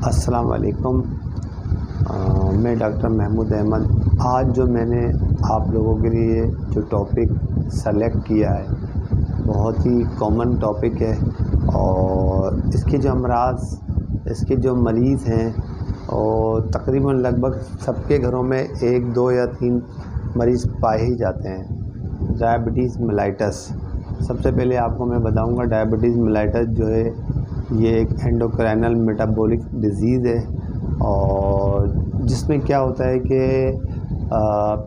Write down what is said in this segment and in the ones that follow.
अस्सलाम वालेकुम। मैं डॉक्टर महमूद अहमद। आज जो मैंने आप लोगों के लिए जो टॉपिक सेलेक्ट किया है बहुत ही कॉमन टॉपिक है और इसके जो अमराज, इसके जो मरीज़ हैं और तकरीबन लगभग सबके घरों में 1, 2 या 3 मरीज़ पाए ही जाते हैं। Diabetes mellitus. सबसे पहले आपको मैं बताऊंगा डायबिटीज़ मेलाइटस जो है ये एक एंडोक्राइनल मेटाबॉलिक डिज़ीज़ है और जिसमें क्या होता है कि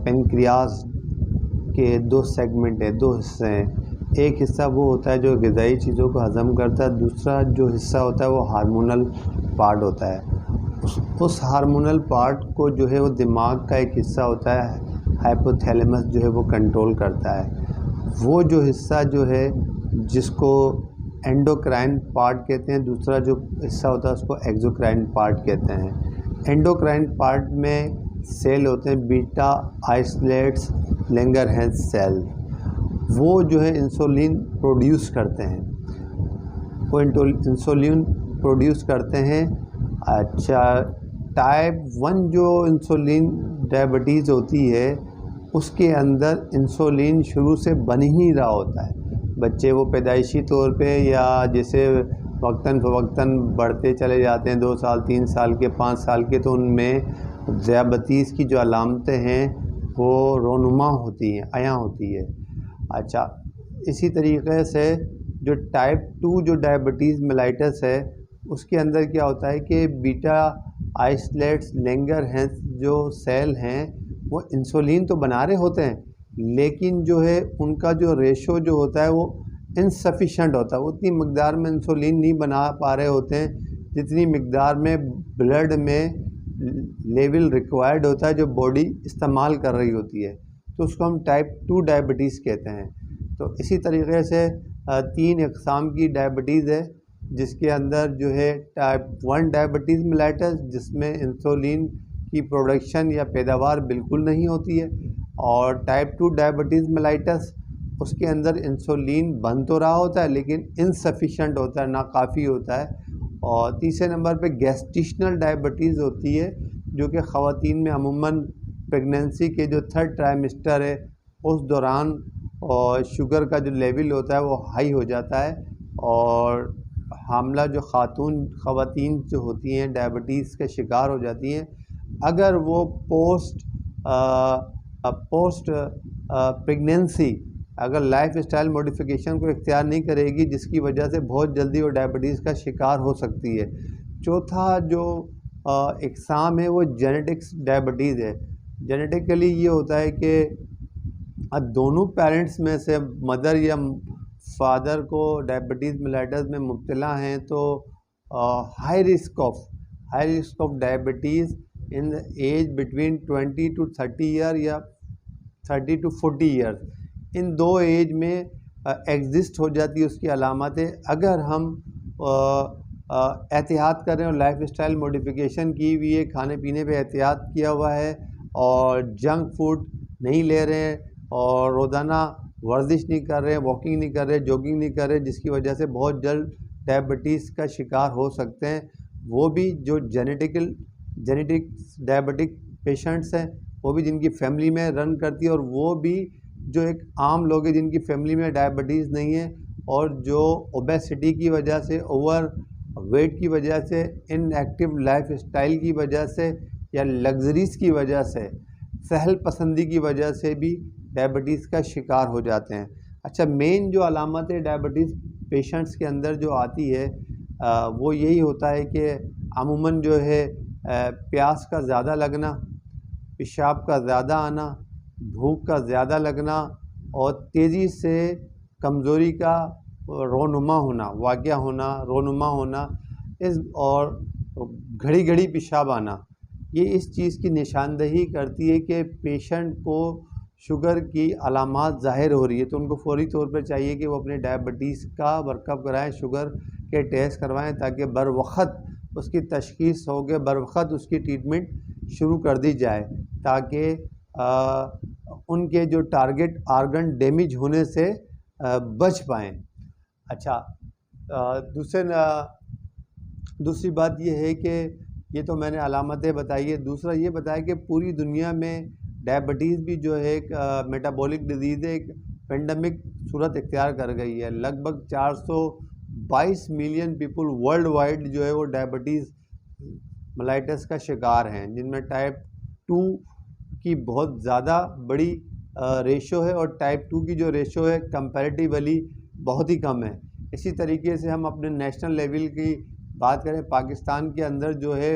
पेनक्रियास के 2 सेगमेंट है, 2 हिस्से हैं। एक हिस्सा वो होता है जो ग़िज़ाई चीज़ों को हज़म करता है, दूसरा जो हिस्सा होता है वो हार्मोनल पार्ट होता है। उस हार्मोनल पार्ट को जो है वो दिमाग का एक हिस्सा होता है, हाइपोथैलेमस जो है वो कंट्रोल करता है। वो जो हिस्सा जो है जिसको एंडोक्राइन पार्ट कहते हैं, दूसरा जो हिस्सा होता है उसको एक्सोक्राइन पार्ट कहते हैं। एंडोक्राइन पार्ट में सेल होते हैं बीटा आइसोलेट्स लैंगरहैंस सेल। वो जो है इंसुलिन प्रोड्यूस करते हैं, वो इंसुलिन प्रोड्यूस करते हैं। अच्छा, टाइप 1 जो इंसुलिन डायबिटीज़ होती है उसके अंदर इंसुलिन शुरू से बन ही रहा होता है। बच्चे वो पैदाइशी तौर पे या जैसे वक्तन फ़वक्तन बढ़ते चले जाते हैं, 2 साल 3 साल के 5 साल के, तो उनमें ज़ियाबतीस की जो अलामतें हैं वो रोनुमा होती हैं, अयां होती है। अच्छा, इसी तरीक़े से जो टाइप 2 जो डायबिटीज़ मेलाइटस है उसके अंदर क्या होता है कि बीटा आइसोलेट्स लैंगरहैंस जो सेल हैं वो इंसुलिन तो बना रहे होते हैं लेकिन जो है उनका जो रेशो जो होता है वो इनसफिशेंट होता है। उतनी मकदार में इंसुलिन नहीं बना पा रहे होते हैं जितनी मकदार में ब्लड में लेवल रिक्वायर्ड होता है जो बॉडी इस्तेमाल कर रही होती है, तो उसको हम टाइप 2 डायबिटीज़ कहते हैं। तो इसी तरीके से 3 अक़साम की डायबिटीज़ है जिसके अंदर जो है टाइप 1 डायबिटीज़ मेलाइटस जिसमें इंसुलिन की प्रोडक्शन या पैदावार बिल्कुल नहीं होती है, और टाइप 2 डायबिटीज़ मेलाइटस उसके अंदर इंसुलिन बन तो रहा होता है लेकिन इनसफिशेंट होता है, नाकाफ़ी होता है। और तीसरे नंबर पे गेस्टिशनल डायबिटीज़ होती है जो कि ख़वातीन में अमूमन प्रेगनेंसी के जो 3rd ट्राइमेस्टर है उस दौरान और शुगर का जो लेवल होता है वो हाई हो जाता है और हामला जो ख़वातीन जो होती हैं डायबिटीज़ के शिकार हो जाती हैं। अगर वो पोस्ट प्रेगनेंसी अगर लाइफ स्टाइल मॉडिफिकेशन को इख्तियार नहीं करेगी जिसकी वजह से बहुत जल्दी वो डायबिटीज़ का शिकार हो सकती है। चौथा जो इक़साम है वो जेनेटिक्स डायबिटीज़ है। जेनेटिकली ये होता है कि दोनों पेरेंट्स में से मदर या फादर को डायबिटीज़ मेलाइटस में मुब्तला हैं तो high risk of diabetes in the age between 20 to 30 year या 30 to 40 ईयर्स, इन 2 एज में एग्जिस्ट हो जाती है उसकी अलामतें। अगर हम एहतियात कर रहे हैं और लाइफ स्टाइल मॉडिफिकेशन की हुई है, खाने पीने पे एहतियात किया हुआ है और जंक फूड नहीं ले रहे हैं और रोज़ाना वर्जिश नहीं कर रहे हैं, वॉकिंग नहीं कर रहे, जॉगिंग नहीं कर रहे, जिसकी वजह से बहुत जल्द डायबिटीज़ का शिकार हो सकते हैं। वो भी जो जेनेटिक डायबिटिक पेशेंट्स हैं, वो भी जिनकी फैमिली में रन करती है, और वो भी जो एक आम लोग हैं जिनकी फैमिली में डायबिटीज़ नहीं है और जो ओबेसिटी की वजह से, ओवर वेट की वजह से, इनएक्टिव लाइफ स्टाइल की वजह से या लग्जरीज़ की वजह से, सहल पसंदी की वजह से भी डायबिटीज़ का शिकार हो जाते हैं। अच्छा, मेन जो अलामत है डायबिटीज़ पेशेंट्स के अंदर जो आती है वो यही होता है कि अमूमन जो है प्यास का ज़्यादा लगना, पेशाब का ज़्यादा आना, भूख का ज़्यादा लगना और तेज़ी से कमज़ोरी का रोनुमा होना, वाक़या होना, रोनुमा होना, और घड़ी घड़ी पेशाब आना। ये इस चीज़ की निशानदही करती है कि पेशेंट को शुगर की अलामात ज़ाहिर हो रही है, तो उनको फ़ौरी तौर पर चाहिए कि वो अपने डायबिटीज़ का वर्कअप कराएं, शुगर के टेस्ट करवाएं ताकि बर वक़्त उसकी तशख़ीस हो के बर वक़्त उसकी ट्रीटमेंट शुरू कर दी जाए ताकि उनके जो टारगेट आर्गन डैमेज होने से बच पाएँ। अच्छा, दूसरी बात ये है कि ये तो मैंने अलामतें बताई है। दूसरा ये बताया कि पूरी दुनिया में डायबिटीज़ भी जो है एक मेटाबॉलिक डिजीज़ है, एक पेंडेमिक सूरत इख्तियार कर गई है। लगभग 422 मिलियन पीपल वर्ल्ड वाइड जो है वो डायबिटीज़ मेलाइटस का शिकार हैं, जिनमें टाइप 2 की बहुत ज़्यादा बड़ी रेशो है और टाइप 2 की जो रेशो है कंपैरेटिवली बहुत ही कम है। इसी तरीके से हम अपने नेशनल लेवल की बात करें, पाकिस्तान के अंदर जो है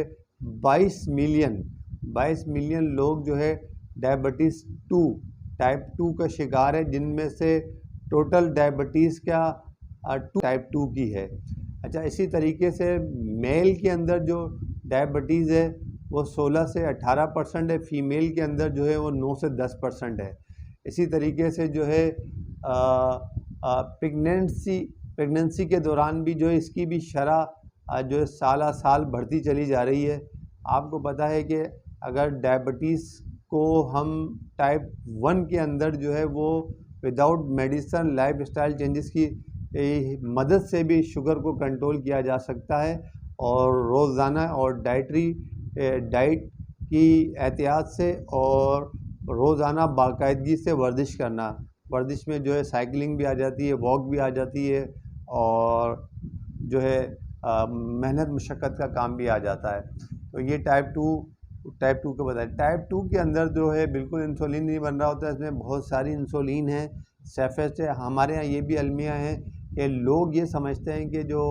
22 मिलियन लोग जो है डायबिटीज़ 2 टाइप 2 का शिकार है, जिनमें से टोटल डायबिटीज़ का टाइप 2 की है। अच्छा, इसी तरीके से मेल के अंदर जो डायबिटीज़ है वो 16 से 18% है, फीमेल के अंदर जो है वो 9 से 10% है। इसी तरीके से जो है प्रेगनेंसी के दौरान भी जो है इसकी भी शरह जो है साल साल बढ़ती चली जा रही है। आपको पता है कि अगर डायबिटीज़ को हम टाइप 1 के अंदर जो है वो विदाउट मेडिसन लाइफस्टाइल चेंजेस की मदद से भी शुगर को कंट्रोल किया जा सकता है, और रोज़ाना और डाइट की एहतियात से और रोज़ाना बाकायदगी से वर्जिश करना। वर्जिश में जो है साइकिलिंग भी आ जाती है, वॉक भी आ जाती है, और जो है मेहनत मुशक्क़त का काम भी आ जाता है। तो ये टाइप 2 को बताएं। टाइप 2 के अंदर जो है बिल्कुल इंसुलिन नहीं बन रहा होता है, इसमें बहुत सारी इंसुलिन है, सेफेस्ट है। हमारे यहाँ ये भी अलमिया है कि लोग ये समझते हैं कि जो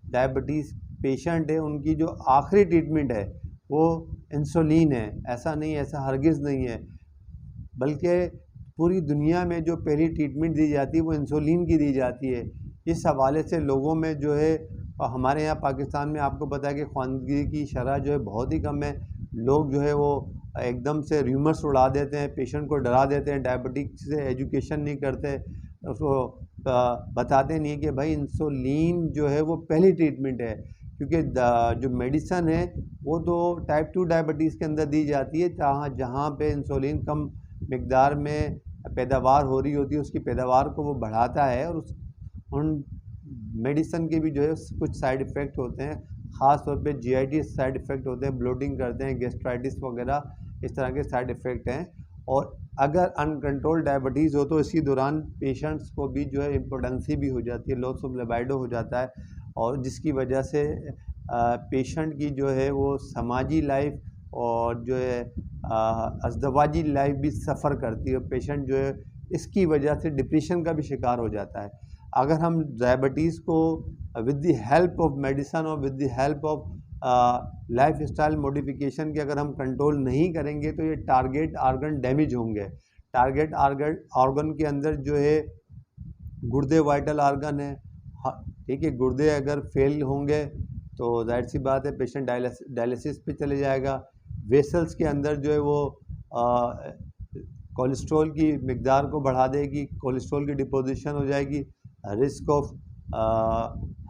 डायबिटीज़ पेशेंट है उनकी जो आखिरी ट्रीटमेंट है वो इंसुलिन है। ऐसा नहीं है, ऐसा हरगिज़ नहीं है, बल्कि पूरी दुनिया में जो पहली ट्रीटमेंट दी जाती है वो इंसुलिन की दी जाती है। इस हवाले से लोगों में जो है, हमारे यहाँ पाकिस्तान में आपको पता है कि ख़वानगी की शरह जो है बहुत ही कम है। लोग जो है वो एकदम से र्यूमर्स उड़ा देते हैं, पेशेंट को डरा देते हैं, डायबिटिक्स से एजुकेशन नहीं करते, उसको बताते नहीं कि भाई इंसुलिन जो है वो पहली ट्रीटमेंट है, क्योंकि जो मेडिसन है वो तो टाइप 2 डायबिटीज़ के अंदर दी जाती है, जहाँ पे इंसुलिन कम मिकदार में पैदावार हो रही होती है, उसकी पैदावार को वो बढ़ाता है, और उन मेडिसन के भी जो है कुछ साइड इफ़ेक्ट होते हैं, ख़ास तौर पे जीआईटी साइड इफ़ेक्ट होते हैं, ब्लोटिंग करते हैं, गैस्ट्राइटिस वगैरह इस तरह के साइड इफ़ेक्ट हैं। और अगर अनकंट्रोल डायबिटीज़ हो तो इसी दौरान पेशेंट्स को भी जो है इम्पोटेंसी भी हो जाती है, लॉस ऑफ लिबिडो हो जाता है, और जिसकी वजह से पेशेंट की जो है वो समाजी लाइफ और जो है अज़दवाजी लाइफ भी सफ़र करती है। पेशेंट जो है इसकी वजह से डिप्रेशन का भी शिकार हो जाता है। अगर हम डायबिटीज़ को with the help of medicine और with the help of lifestyle modification के अगर हम कंट्रोल नहीं करेंगे तो ये टारगेट आर्गन डैमेज होंगे। टारगेट आर्गन के अंदर जो है गुर्दे वाइटल आर्गन है, ठीक है। गुर्दे अगर फेल होंगे तो जाहिर सी बात है पेशेंट डायलिसिस पे चले जाएगा। वेसल्स के अंदर जो है वो कोलेस्ट्रॉल की मिकदार को बढ़ा देगी, कोलेस्ट्रॉल की डिपोजिशन हो जाएगी, रिस्क ऑफ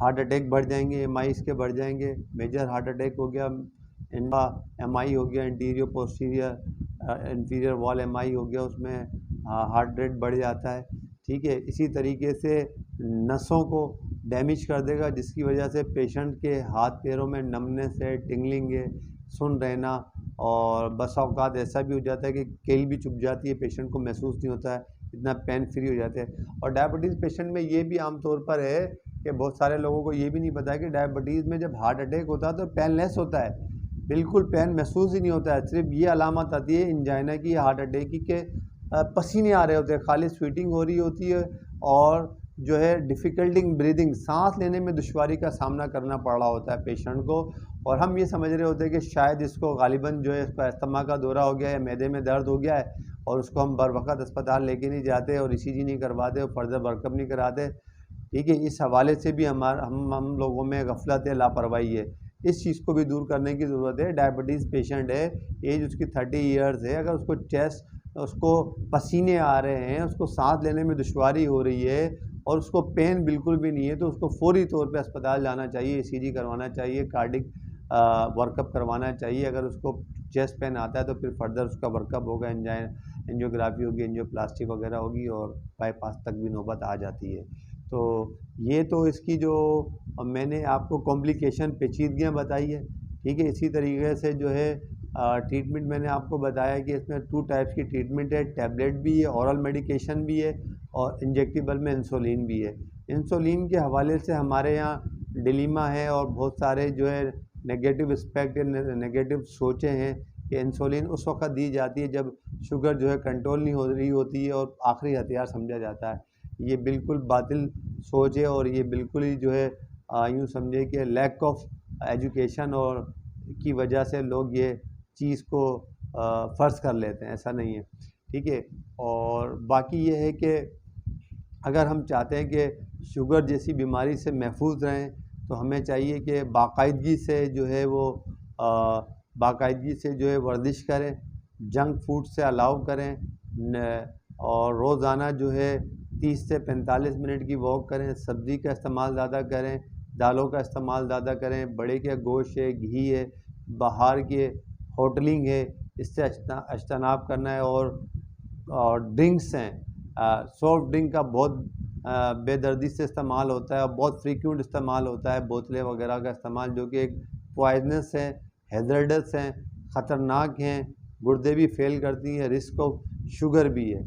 हार्ट अटैक बढ़ जाएंगे, एमआई के बढ़ जाएंगे। मेजर हार्ट अटैक हो गया, इनका एमआई हो गया, interior posterior inferior wall MI हो गया, उसमें हार्ट रेट बढ़ जाता है, ठीक है। इसी तरीके से नसों को डैमेज कर देगा, जिसकी वजह से पेशेंट के हाथ पैरों में नमनेस है, टिंगलिंग है, सुन रहना, और बस औकात ऐसा भी हो जाता है कि केल भी चुभ जाती है, पेशेंट को महसूस नहीं होता है, इतना पेन फ्री हो जाते हैं। और डायबिटीज़ पेशेंट में ये भी आमतौर पर है कि बहुत सारे लोगों को ये भी नहीं पता है कि डायबिटीज़ में जब हार्ट अटैक होता है तो पेनलेस होता है, बिल्कुल पेन महसूस ही नहीं होता है। सिर्फ ये अलामत आती है इंजाइना की, हार्ट अटैक की, के पसीने आ रहे होते हैं, खाली स्वीटिंग हो रही होती है, और जो है डिफ़िकल्टी ब्रीदिंग, सांस लेने में दुश्वारी का सामना करना पड़ रहा होता है पेशेंट को। और हम ये समझ रहे होते हैं कि शायद इसको गालिबन जो है इसको अस्थमा का दौरा हो गया है, मैदे में दर्द हो गया है, और उसको हम बर वक़्त अस्पताल लेके नहीं जाते और ईसीजी नहीं करवाते और फर्दर वर्कअप नहीं कराते, ठीक है। इस हवाले से भी हम लोगों में गफलत है, लापरवाही है। इस चीज़ को भी दूर करने की ज़रूरत है। डायबिटीज़ पेशेंट है, एज उसकी 30 ईयर्स है, अगर उसको पसीने आ रहे हैं, उसको सांस लेने में दुश्वारी हो रही है और उसको पेन बिल्कुल भी नहीं है, तो उसको फ़ौरी तौर पे अस्पताल जाना चाहिए, ईसीजी करवाना चाहिए, कार्डिक वर्कअप करवाना चाहिए। अगर उसको चेस्ट पेन आता है तो फिर फर्दर उसका वर्कअप होगा, एंजियोग्राफी होगी, एंजियोप्लास्टी वगैरह होगी, और बाईपास तक भी नौबत आ जाती है। तो ये तो इसकी जो मैंने आपको कॉम्प्लिकेशन पेचीदगियाँ बताई है। ठीक है। इसी तरीके से जो है ट्रीटमेंट मैंने आपको बताया कि इसमें 2 टाइप्स की ट्रीटमेंट है, टैबलेट भी है, ओरल मेडिकेशन भी है और इंजेक्टेबल में इंसुलिन भी है। इंसुलिन के हवाले से हमारे यहाँ डिलीमा है और बहुत सारे जो है नेगेटिव एस्पेक्ट, नेगेटिव सोचें हैं कि इंसुलिन उस वक्त दी जाती है जब शुगर जो है कंट्रोल नहीं हो रही होती है और आखिरी हथियार समझा जाता है। ये बिल्कुल बातिल सोच है और ये बिल्कुल ही जो है यूँ समझे कि लैक ऑफ एजुकेशन और की वजह से लोग ये चीज़ को फ़र्ज़ कर लेते हैं, ऐसा नहीं है, ठीक है। और बाकी ये है कि अगर हम चाहते हैं कि शुगर जैसी बीमारी से महफूज रहें तो हमें चाहिए कि बाकायदगी से जो है वो बाकायदगी से जो है वर्जिश करें, जंक फूड से अलाउ करें और रोज़ाना जो है 30 से 45 मिनट की वॉक करें, सब्ज़ी का इस्तेमाल ज़्यादा करें, दालों का इस्तेमाल ज़्यादा करें, बड़े के गोश्त है, घी है, बाहर के होटलिंग है, इससे अज्तनाब करना है। और ड्रिंक्स हैं, सॉफ्ट ड्रिंक का बहुत बेदर्दी से इस्तेमाल होता है और बहुत फ्रीक्वेंट इस्तेमाल होता है, बोतलें वगैरह का इस्तेमाल, जो कि एक पॉइजनस है, हैज़र्डस हैं, ख़तरनाक हैं, गुर्दे भी फेल करती हैं, रिस्क ऑफ शुगर भी है।